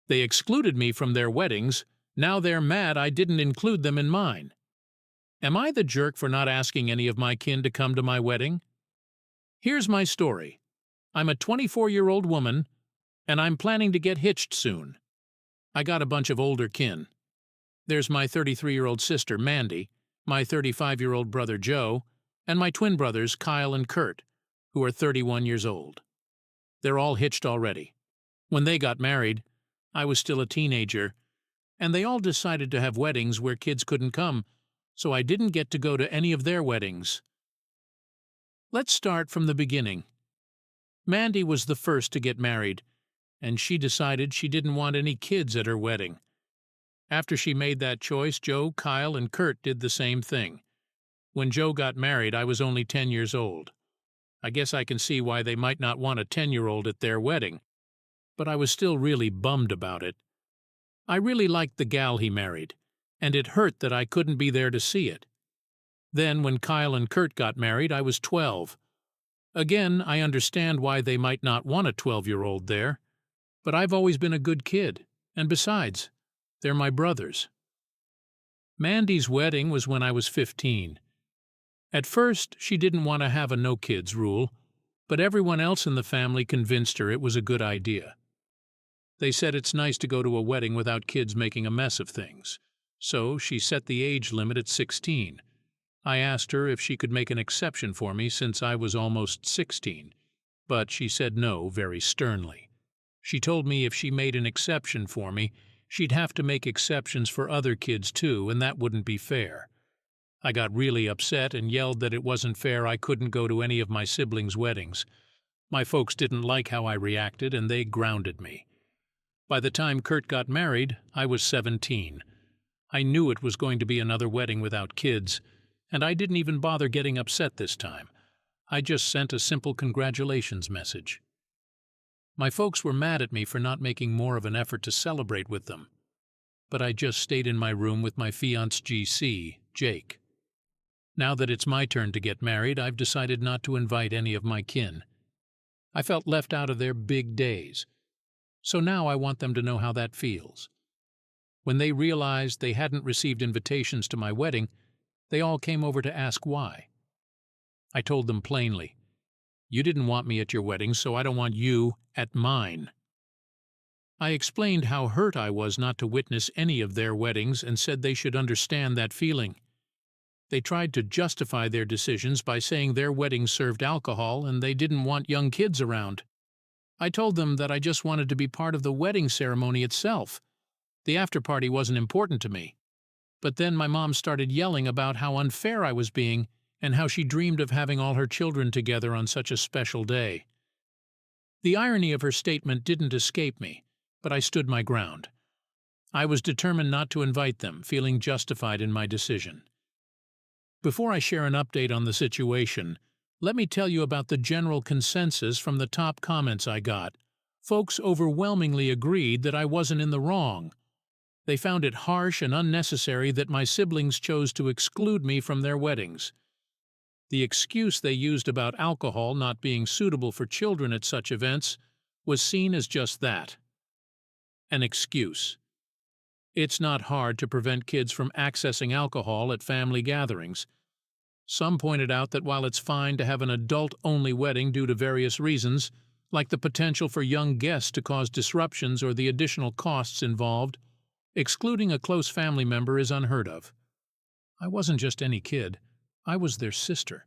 They excluded me from their weddings. Now they're mad I didn't include them in mine. Am I the jerk for not asking any of my kin to come to my wedding? Here's my story. I'm a 24-year-old woman, and I'm planning to get hitched soon. I got a bunch of older kin. There's my 33-year-old sister, Mandy, my 35-year-old brother, Joe, and my twin brothers, Kyle and Kurt, who are 31 years old. They're all hitched already. When they got married, I was still a teenager, and they all decided to have weddings where kids couldn't come, so I didn't get to go to any of their weddings. Let's start from the beginning. Mandy was the first to get married, and she decided she didn't want any kids at her wedding. After she made that choice, Joe, Kyle, and Kurt did the same thing. When Joe got married, I was only 10 years old. I guess I can see why they might not want a 10-year-old at their wedding, but I was still really bummed about it. I really liked the gal he married, and it hurt that I couldn't be there to see it. Then, when Kyle and Kurt got married, I was 12. Again, I understand why they might not want a 12-year-old there, but I've always been a good kid, and besides, they're my brothers. Mandy's wedding was when I was 15. At first, she didn't want to have a no-kids rule, but everyone else in the family convinced her it was a good idea. They said it's nice to go to a wedding without kids making a mess of things, so she set the age limit at 16. I asked her if she could make an exception for me since I was almost 16, but she said no very sternly. She told me if she made an exception for me, she'd have to make exceptions for other kids too, and that wouldn't be fair. I got really upset and yelled that it wasn't fair I couldn't go to any of my siblings' weddings. My folks didn't like how I reacted, and they grounded me. By the time Kurt got married, I was 17. I knew it was going to be another wedding without kids, and I didn't even bother getting upset this time. I just sent a simple congratulations message. My folks were mad at me for not making more of an effort to celebrate with them, but I just stayed in my room with my fiancé GC, Jake. Now that it's my turn to get married, I've decided not to invite any of my kin. I felt left out of their big days, so now I want them to know how that feels. When they realized they hadn't received invitations to my wedding, they all came over to ask why. I told them plainly, "You didn't want me at your wedding, so I don't want you at mine." I explained how hurt I was not to witness any of their weddings and said they should understand that feeling. They tried to justify their decisions by saying their weddings served alcohol and they didn't want young kids around. I told them that I just wanted to be part of the wedding ceremony itself. The after-party wasn't important to me. But then my mom started yelling about how unfair I was being and how she dreamed of having all her children together on such a special day. The irony of her statement didn't escape me, but I stood my ground. I was determined not to invite them, feeling justified in my decision. Before I share an update on the situation, let me tell you about the general consensus from the top comments I got. Folks overwhelmingly agreed that I wasn't in the wrong. They found it harsh and unnecessary that my siblings chose to exclude me from their weddings. The excuse they used about alcohol not being suitable for children at such events was seen as just that, an excuse. It's not hard to prevent kids from accessing alcohol at family gatherings. Some pointed out that while it's fine to have an adult-only wedding due to various reasons, like the potential for young guests to cause disruptions or the additional costs involved, excluding a close family member is unheard of. I wasn't just any kid. I was their sister.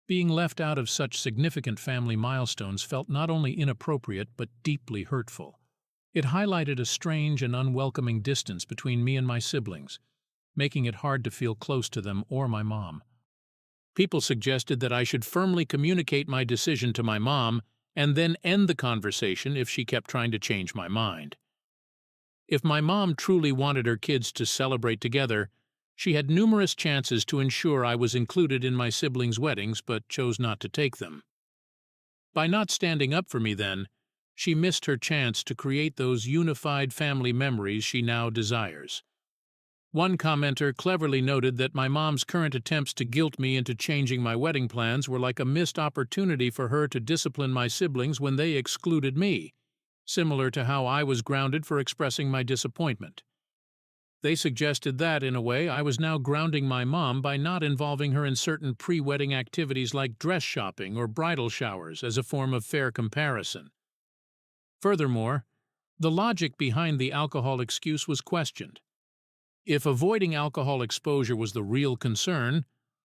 Being left out of such significant family milestones felt not only inappropriate but deeply hurtful. It highlighted a strange and unwelcoming distance between me and my siblings, making it hard to feel close to them or my mom. People suggested that I should firmly communicate my decision to my mom and then end the conversation if she kept trying to change my mind. If my mom truly wanted her kids to celebrate together, she had numerous chances to ensure I was included in my siblings' weddings but chose not to take them. By not standing up for me then, she missed her chance to create those unified family memories she now desires. One commenter cleverly noted that my mom's current attempts to guilt me into changing my wedding plans were like a missed opportunity for her to discipline my siblings when they excluded me, similar to how I was grounded for expressing my disappointment. They suggested that, in a way, I was now grounding my mom by not involving her in certain pre-wedding activities like dress shopping or bridal showers as a form of fair comparison. Furthermore, the logic behind the alcohol excuse was questioned. If avoiding alcohol exposure was the real concern,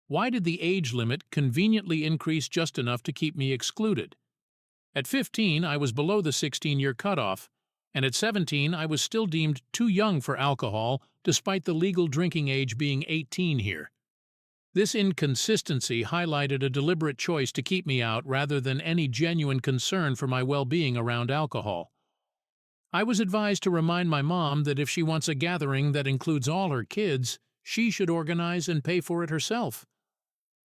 why did the age limit conveniently increase just enough to keep me excluded? At 15, I was below the 16-year cutoff, and at 17, I was still deemed too young for alcohol despite the legal drinking age being 18 here. This inconsistency highlighted a deliberate choice to keep me out rather than any genuine concern for my well-being around alcohol. I was advised to remind my mom that if she wants a gathering that includes all her kids, she should organize and pay for it herself.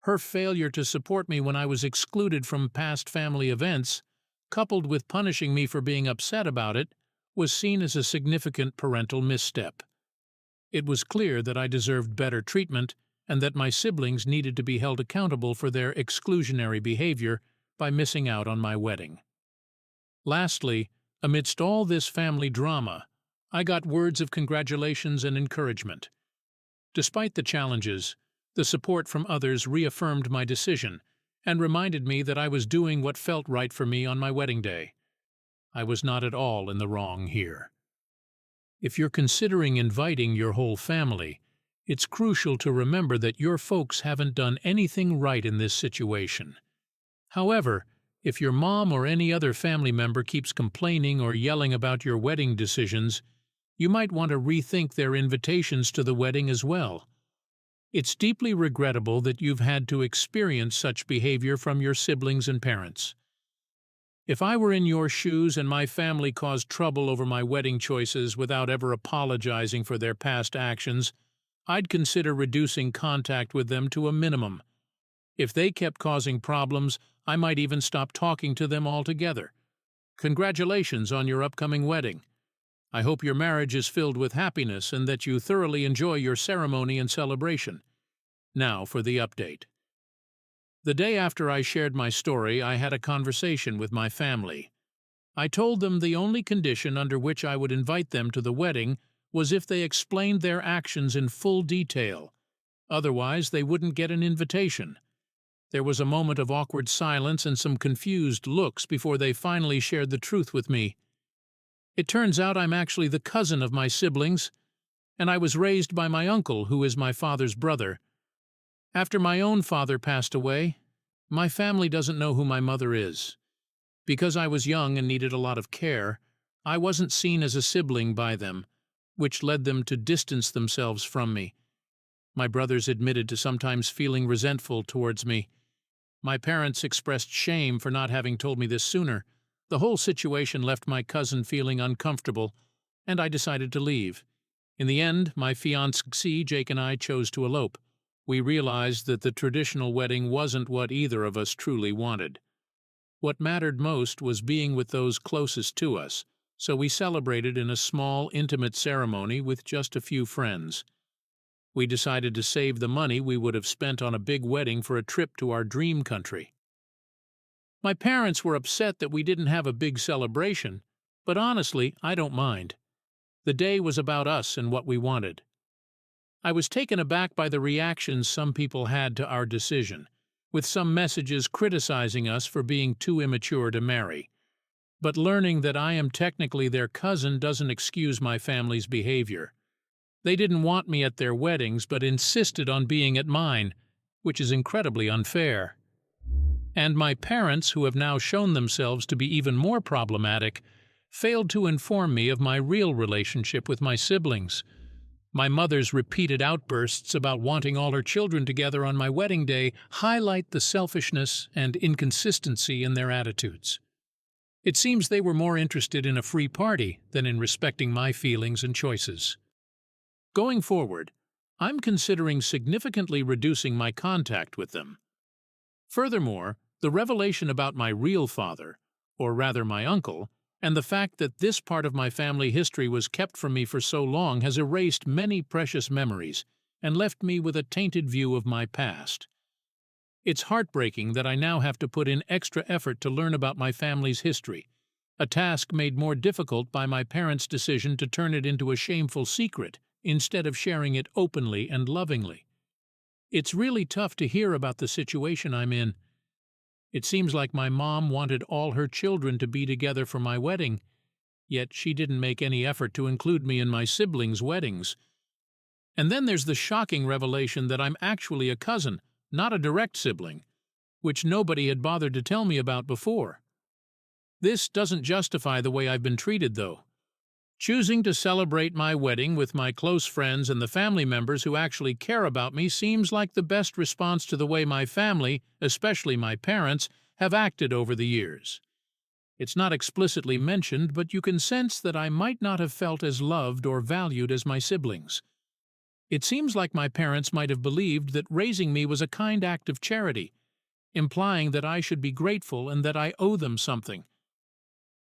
Her failure to support me when I was excluded from past family events, coupled with punishing me for being upset about it, was seen as a significant parental misstep. It was clear that I deserved better treatment and that my siblings needed to be held accountable for their exclusionary behavior by missing out on my wedding. Lastly, amidst all this family drama, I got words of congratulations and encouragement. Despite the challenges, the support from others reaffirmed my decision and reminded me that I was doing what felt right for me on my wedding day. I was not at all in the wrong here. If you're considering inviting your whole family, it's crucial to remember that your folks haven't done anything right in this situation. However, if your mom or any other family member keeps complaining or yelling about your wedding decisions, you might want to rethink their invitations to the wedding as well. It's deeply regrettable that you've had to experience such behavior from your siblings and parents. If I were in your shoes and my family caused trouble over my wedding choices without ever apologizing for their past actions, I'd consider reducing contact with them to a minimum. If they kept causing problems, I might even stop talking to them altogether. Congratulations on your upcoming wedding. I hope your marriage is filled with happiness and that you thoroughly enjoy your ceremony and celebration. Now for the update. The day after I shared my story, I had a conversation with my family. I told them the only condition under which I would invite them to the wedding was if they explained their actions in full detail. Otherwise, they wouldn't get an invitation. There was a moment of awkward silence and some confused looks before they finally shared the truth with me. It turns out I'm actually the cousin of my siblings, and I was raised by my uncle, who is my father's brother. After my own father passed away, my family doesn't know who my mother is. Because I was young and needed a lot of care, I wasn't seen as a sibling by them, which led them to distance themselves from me. My brothers admitted to sometimes feeling resentful towards me. My parents expressed shame for not having told me this sooner. The whole situation left my cousin feeling uncomfortable, and I decided to leave. In the end, my fiancé Jake and I chose to elope. We realized that the traditional wedding wasn't what either of us truly wanted. What mattered most was being with those closest to us, so we celebrated in a small, intimate ceremony with just a few friends. We decided to save the money we would have spent on a big wedding for a trip to our dream country. My parents were upset that we didn't have a big celebration, but honestly, I don't mind. The day was about us and what we wanted. I was taken aback by the reactions some people had to our decision, with some messages criticizing us for being too immature to marry. But learning that I am technically their cousin doesn't excuse my family's behavior. They didn't want me at their weddings but insisted on being at mine, which is incredibly unfair. And my parents, who have now shown themselves to be even more problematic, failed to inform me of my real relationship with my siblings. My mother's repeated outbursts about wanting all her children together on my wedding day highlight the selfishness and inconsistency in their attitudes. It seems they were more interested in a free party than in respecting my feelings and choices. Going forward, I'm considering significantly reducing my contact with them. Furthermore, the revelation about my real father, or rather my uncle, and the fact that this part of my family history was kept from me for so long has erased many precious memories and left me with a tainted view of my past. It's heartbreaking that I now have to put in extra effort to learn about my family's history, a task made more difficult by my parents' decision to turn it into a shameful secret instead of sharing it openly and lovingly. It's really tough to hear about the situation I'm in. It seems like my mom wanted all her children to be together for my wedding, yet she didn't make any effort to include me in my siblings' weddings. And then there's the shocking revelation that I'm actually a cousin, not a direct sibling, which nobody had bothered to tell me about before. This doesn't justify the way I've been treated, though. Choosing to celebrate my wedding with my close friends and the family members who actually care about me seems like the best response to the way my family, especially my parents, have acted over the years. It's not explicitly mentioned, but you can sense that I might not have felt as loved or valued as my siblings. It seems like my parents might have believed that raising me was a kind act of charity, implying that I should be grateful and that I owe them something.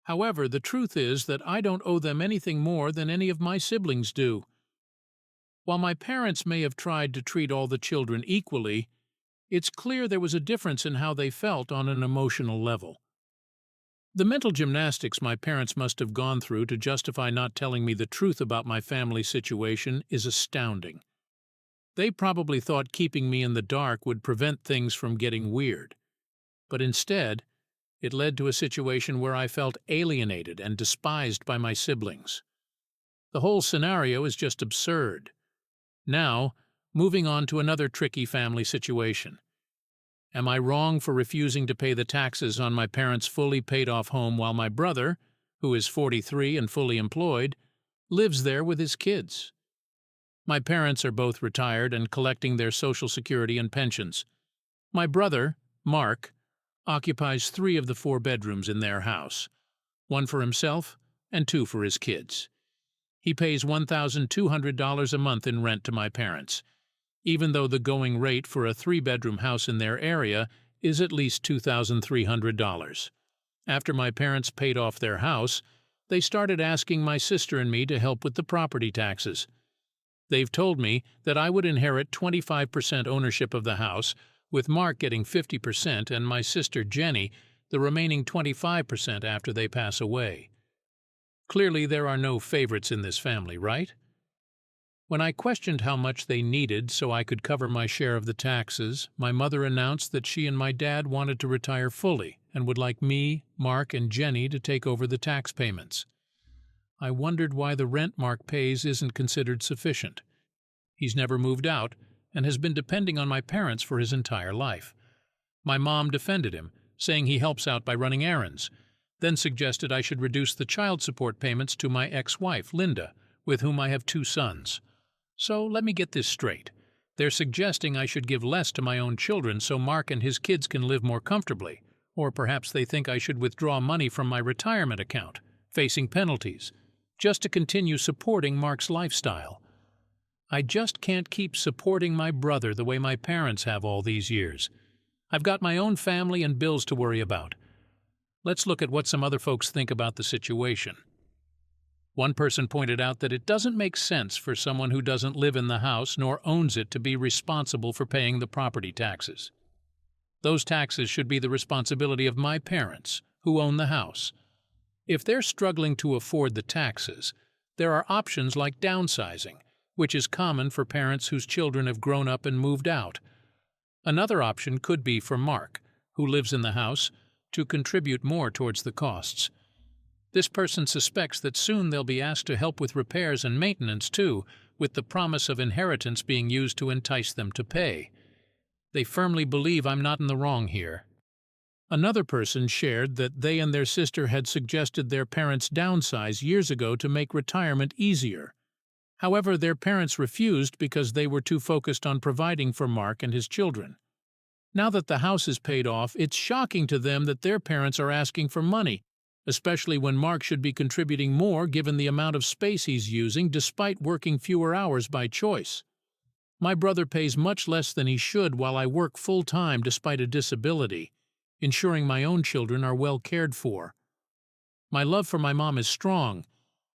However, the truth is that I don't owe them anything more than any of my siblings do. While my parents may have tried to treat all the children equally, it's clear there was a difference in how they felt on an emotional level. The mental gymnastics my parents must have gone through to justify not telling me the truth about my family situation is astounding. They probably thought keeping me in the dark would prevent things from getting weird. But instead, it led to a situation where I felt alienated and despised by my siblings. The whole scenario is just absurd. Now, moving on to another tricky family situation. Am I wrong for refusing to pay the taxes on my parents' fully paid-off home while my brother, who is 43 and fully employed, lives there with his kids? My parents are both retired and collecting their Social Security and pensions. My brother, Mark, occupies 3 of the 4 bedrooms in their house, 1 for himself and 2 for his kids. He pays $1,200 a month in rent to my parents, even though the going rate for a 3-bedroom house in their area is at least $2,300. After my parents paid off their house, they started asking my sister and me to help with the property taxes. They've told me that I would inherit 25% ownership of the house, with Mark getting 50% and my sister Jenny the remaining 25% after they pass away. Clearly there are no favorites in this family, right? When I questioned how much they needed so I could cover my share of the taxes, my mother announced that she and my dad wanted to retire fully and would like me, Mark, and Jenny to take over the tax payments. I wondered why the rent Mark pays isn't considered sufficient. He's never moved out and has been depending on my parents for his entire life. My mom defended him, saying he helps out by running errands, then suggested I should reduce the child support payments to my ex-wife, Linda, with whom I have 2 sons. So let me get this straight. They're suggesting I should give less to my own children so Mark and his kids can live more comfortably, or perhaps they think I should withdraw money from my retirement account, facing penalties, just to continue supporting Mark's lifestyle. I just can't keep supporting my brother the way my parents have all these years. I've got my own family and bills to worry about. Let's look at what some other folks think about the situation. One person pointed out that it doesn't make sense for someone who doesn't live in the house nor owns it to be responsible for paying the property taxes. Those taxes should be the responsibility of my parents, who own the house. If they're struggling to afford the taxes, there are options like downsizing, which is common for parents whose children have grown up and moved out. Another option could be for Mark, who lives in the house, to contribute more towards the costs. This person suspects that soon they'll be asked to help with repairs and maintenance too, with the promise of inheritance being used to entice them to pay. They firmly believe I'm not in the wrong here. Another person shared that they and their sister had suggested their parents downsize years ago to make retirement easier. However, their parents refused because they were too focused on providing for Mark and his children. Now that the house is paid off, it's shocking to them that their parents are asking for money, especially when Mark should be contributing more given the amount of space he's using despite working fewer hours by choice. My brother pays much less than he should while I work full-time despite a disability, ensuring my own children are well cared for. My love for my mom is strong,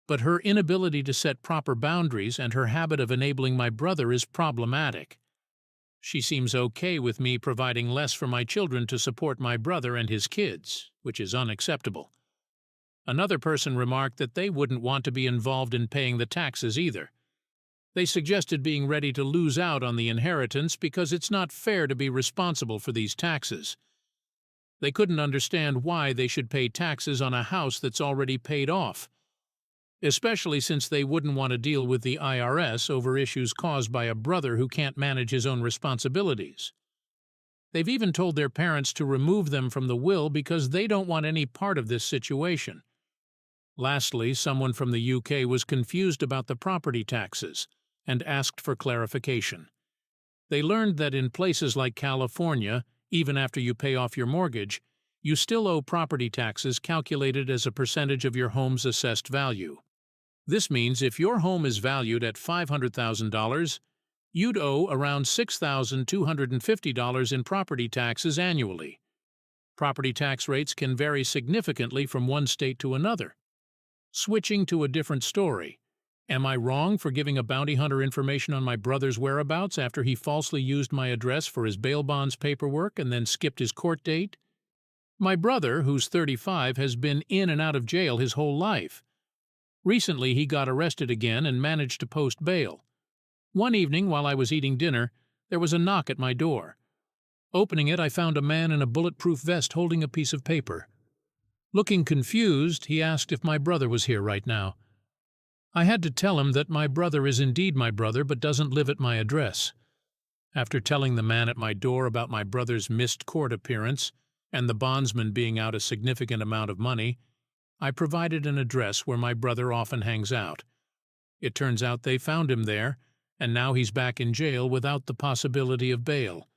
but her inability to set proper boundaries and her habit of enabling my brother is problematic. She seems okay with me providing less for my children to support my brother and his kids, which is unacceptable. Another person remarked that they wouldn't want to be involved in paying the taxes either. They suggested being ready to lose out on the inheritance because it's not fair to be responsible for these taxes. They couldn't understand why they should pay taxes on a house that's already paid off, especially since they wouldn't want to deal with the IRS over issues caused by a brother who can't manage his own responsibilities. They've even told their parents to remove them from the will because they don't want any part of this situation. Lastly, someone from the UK was confused about the property taxes and asked for clarification. They learned that in places like California, even after you pay off your mortgage, you still owe property taxes calculated as a percentage of your home's assessed value. This means if your home is valued at $500,000, you'd owe around $6,250 in property taxes annually. Property tax rates can vary significantly from one state to another. Switching to a different story. Am I wrong for giving a bounty hunter information on my brother's whereabouts after he falsely used my address for his bail bonds paperwork and then skipped his court date? My brother, who's 35, has been in and out of jail his whole life. Recently, he got arrested again and managed to post bail. One evening, while I was eating dinner, there was a knock at my door. Opening it, I found a man in a bulletproof vest holding a piece of paper. Looking confused, he asked if my brother was here right now. I had to tell him that my brother is indeed my brother but doesn't live at my address. After telling the man at my door about my brother's missed court appearance and the bondsman being out a significant amount of money, I provided an address where my brother often hangs out. It turns out they found him there, and now he's back in jail without the possibility of bail.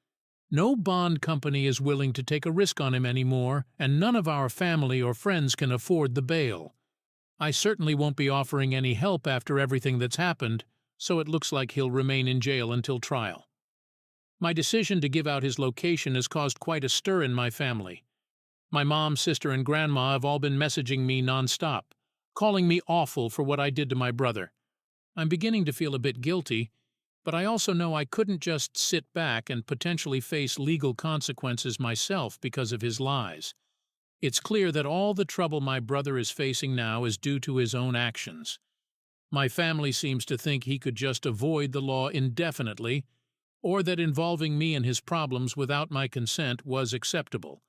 No bond company is willing to take a risk on him anymore, and none of our family or friends can afford the bail. I certainly won't be offering any help after everything that's happened, so it looks like he'll remain in jail until trial. My decision to give out his location has caused quite a stir in my family. My mom, sister, and grandma have all been messaging me nonstop, calling me awful for what I did to my brother. I'm beginning to feel a bit guilty, but I also know I couldn't just sit back and potentially face legal consequences myself because of his lies. It's clear that all the trouble my brother is facing now is due to his own actions. My family seems to think he could just avoid the law indefinitely, or that involving me in his problems without my consent was acceptable.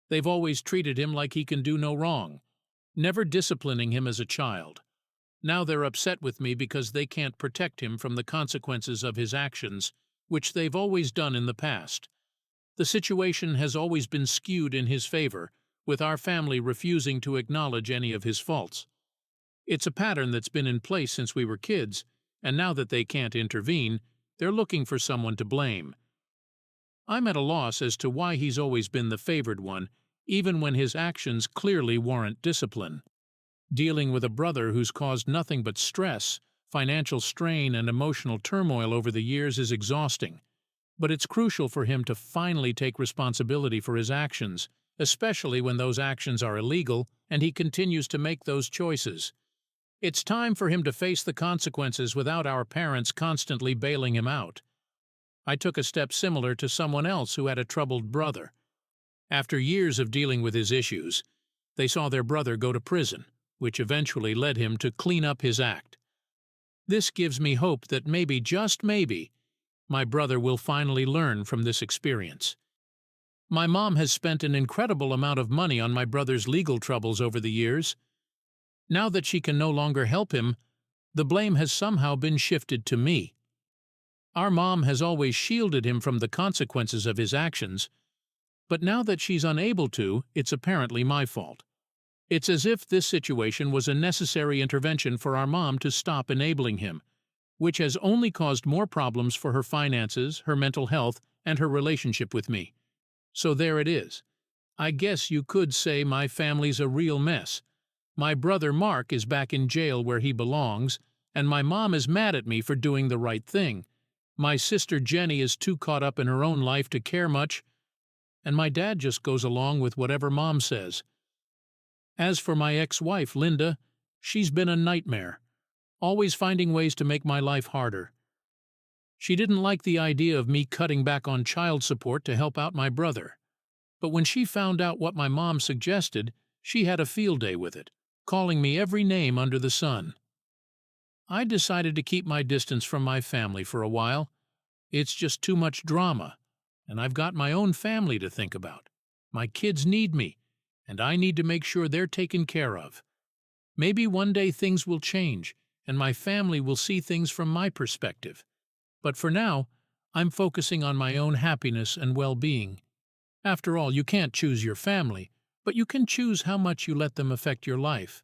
They've always treated him like he can do no wrong, never disciplining him as a child. Now they're upset with me because they can't protect him from the consequences of his actions, which they've always done in the past. The situation has always been skewed in his favor, with our family refusing to acknowledge any of his faults. It's a pattern that's been in place since we were kids, and now that they can't intervene, they're looking for someone to blame. I'm at a loss as to why he's always been the favored one, even when his actions clearly warrant discipline. Dealing with a brother who's caused nothing but stress, financial strain, and emotional turmoil over the years is exhausting, but it's crucial for him to finally take responsibility for his actions, especially when those actions are illegal and he continues to make those choices. It's time for him to face the consequences without our parents constantly bailing him out. I took a step similar to someone else who had a troubled brother. After years of dealing with his issues, they saw their brother go to prison, which eventually led him to clean up his act. This gives me hope that maybe, just maybe, my brother will finally learn from this experience. My mom has spent an incredible amount of money on my brother's legal troubles over the years. Now that she can no longer help him, the blame has somehow been shifted to me. Our mom has always shielded him from the consequences of his actions, but now that she's unable to, it's apparently my fault. It's as if this situation was a necessary intervention for our mom to stop enabling him, which has only caused more problems for her finances, her mental health, and her relationship with me. So there it is. I guess you could say my family's a real mess. My brother Mark is back in jail where he belongs, and my mom is mad at me for doing the right thing. My sister Jenny is too caught up in her own life to care much, and my dad just goes along with whatever mom says. As for my ex-wife, Linda, she's been a nightmare, always finding ways to make my life harder. She didn't like the idea of me cutting back on child support to help out my brother, but when she found out what my mom suggested, she had a field day with it. calling me every name under the sun. I decided to keep my distance from my family for a while. It's just too much drama, and I've got my own family to think about. My kids need me, and I need to make sure they're taken care of. Maybe one day things will change, and my family will see things from my perspective. But for now, I'm focusing on my own happiness and well-being. After all, you can't choose your family, but you can choose how much you let them affect your life.